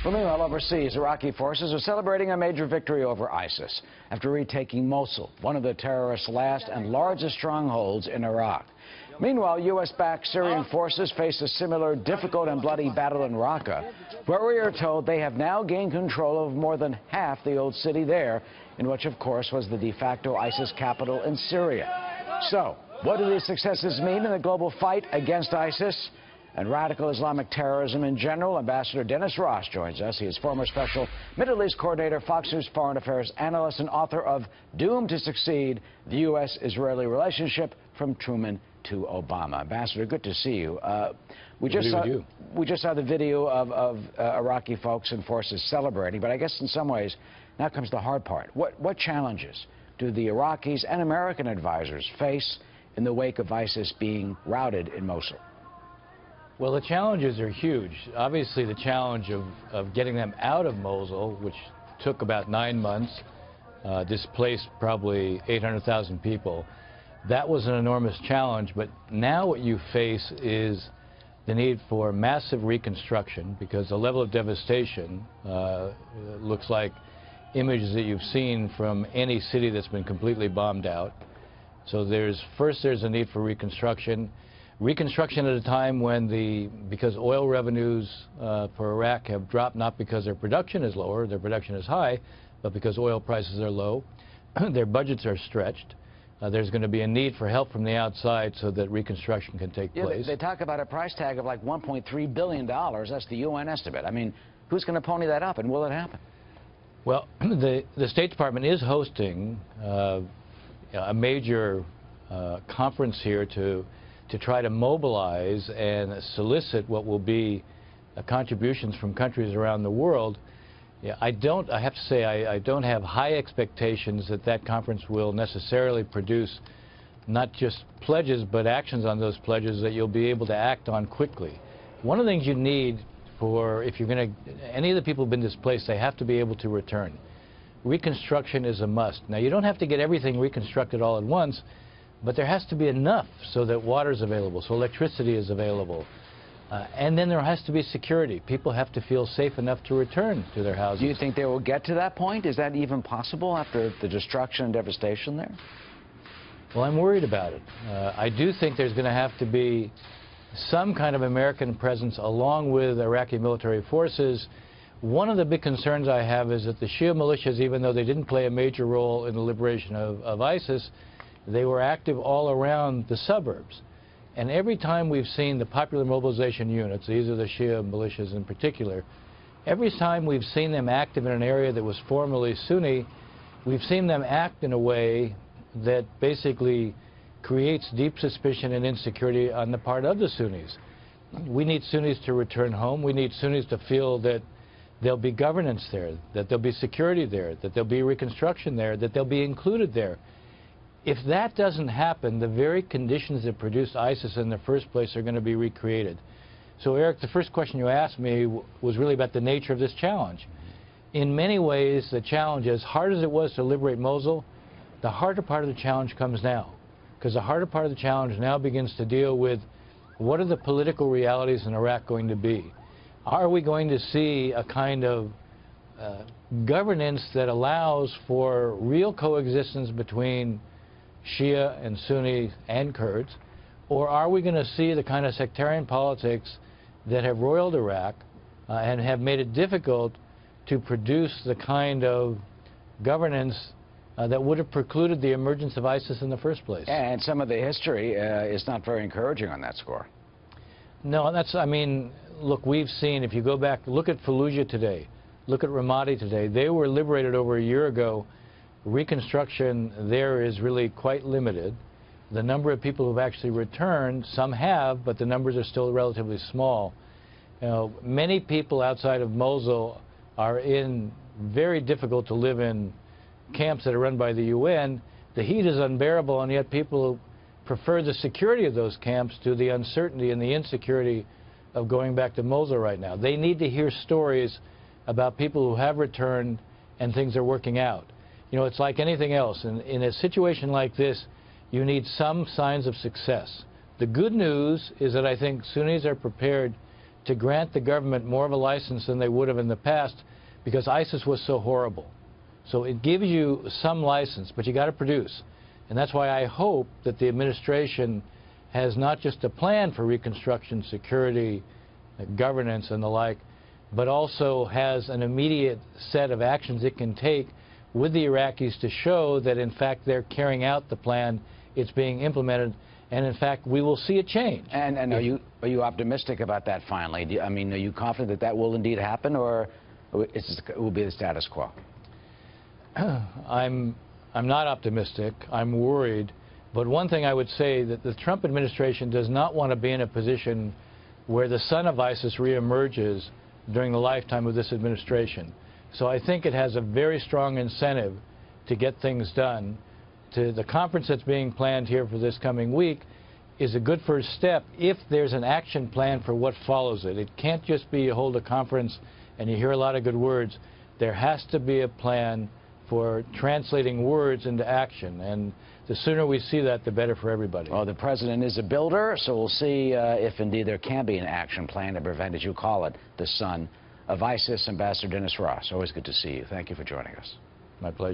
Well, meanwhile, overseas, Iraqi forces are celebrating a major victory over ISIS after retaking Mosul, one of the terrorists' last and largest strongholds in Iraq. Meanwhile, U.S.-backed Syrian forces face a similar difficult and bloody battle in Raqqa, where we are told they have now gained control of more than half the old city there, in which, of course, was the de facto ISIS capital in Syria. So, what do these successes mean in the global fight against ISIS and radical Islamic terrorism in general? Ambassador Dennis Ross joins us. He is former special Middle East coordinator, Fox News foreign affairs analyst, and author of Doomed to Succeed, the U.S.-Israeli Relationship from Truman to Obama. Ambassador, good to see you. We just saw the video of Iraqi folks and forces celebrating, but I guess in some ways, now comes the hard part. What challenges do the Iraqis and American advisors face in the wake of ISIS being routed in Mosul? Well, the challenges are huge. Obviously, the challenge of getting them out of Mosul, which took about 9 months, displaced probably 800,000 people. That was an enormous challenge, but now what you face is the need for massive reconstruction, because the level of devastation looks like images that you've seen from any city that's been completely bombed out. So there's a need for reconstruction. Reconstruction at a time when because oil revenues for Iraq have dropped, not because their production is lower, their production is high, but because oil prices are low, their budgets are stretched. There's going to be a need for help from the outside so that reconstruction can take place. They talk about a price tag of like $1.3 billion. That's the UN estimate. I mean, who's going to pony that up, and will it happen? Well, the State Department is hosting a major conference here to try to mobilize and solicit what will be contributions from countries around the world. Yeah, I have to say, I don't have high expectations that that conference will necessarily produce not just pledges, but actions on those pledges that you'll be able to act on quickly. One of the things you need if you're going to, any of the people who've been displaced, they have to be able to return. Reconstruction is a must. Now, you don't have to get everything reconstructed all at once, but there has to be enough so that water is available, so electricity is available. And then there has to be security. People have to feel safe enough to return to their houses. Do you think they will get to that point? Is that even possible after the destruction and devastation there? Well, I'm worried about it. I do think there's going to have to be some kind of American presence along with Iraqi military forces. One of the big concerns I have is that the Shia militias, even though they didn't play a major role in the liberation of ISIS, they were active all around the suburbs. And every time we've seen the popular mobilization units, these are the Shia militias in particular, every time we've seen them active in an area that was formerly Sunni, we've seen them act in a way that basically creates deep suspicion and insecurity on the part of the Sunnis. We need Sunnis to return home. We need Sunnis to feel that there'll be governance there, that there'll be security there, that there'll be reconstruction there, that they'll be included there. If that doesn't happen, the very conditions that produced ISIS in the first place are going to be recreated. So, Eric, the first question you asked me was really about the nature of this challenge. In many ways, the challenge, as hard as it was to liberate Mosul, the harder part of the challenge comes now. Because the harder part of the challenge now begins to deal with what are the political realities in Iraq going to be? Are we going to see a kind of governance that allows for real coexistence between Shia and Sunni and Kurds, or are we going to see the kind of sectarian politics that have roiled Iraq and have made it difficult to produce the kind of governance that would have precluded the emergence of ISIS in the first place? And some of the history is not very encouraging on that score. No, I mean, look, we've seen, if you go back, look at Fallujah today, look at Ramadi today. They were liberated over a year ago. Reconstruction there is really quite limited. The number of people who've actually returned, some have, but the numbers are still relatively small. You know, many people outside of Mosul are very difficult to live in camps that are run by the UN. The heat is unbearable, and yet people prefer the security of those camps to the uncertainty and the insecurity of going back to Mosul right now. They need to hear stories about people who have returned and things are working out. You know, it's like anything else. In a situation like this, you need some signs of success. The good news is that I think Sunnis are prepared to grant the government more of a license than they would have in the past because ISIS was so horrible. So it gives you some license, but you got to produce. And that's why I hope that the administration has not just a plan for reconstruction, security, governance and the like, but also has an immediate set of actions it can take with the Iraqis to show that in fact they're carrying out the plan, it's being implemented, and in fact we will see a change. And are you optimistic about that finally? I mean, are you confident that that will indeed happen, or it will be the status quo? I'm not optimistic. I'm worried. But one thing I would say that the Trump administration does not want to be in a position where the son of ISIS reemerges during the lifetime of this administration. So I think it has a very strong incentive to get things done. The conference that's being planned here for this coming week is a good first step if there's an action plan for what follows it. It can't just be you hold a conference and you hear a lot of good words. There has to be a plan for translating words into action, and the sooner we see that, the better for everybody. Well, the president is a builder, so we'll see if indeed there can be an action plan to prevent, as you call it, the son of ISIS. Ambassador Dennis Ross, always good to see you. Thank you for joining us. My pleasure.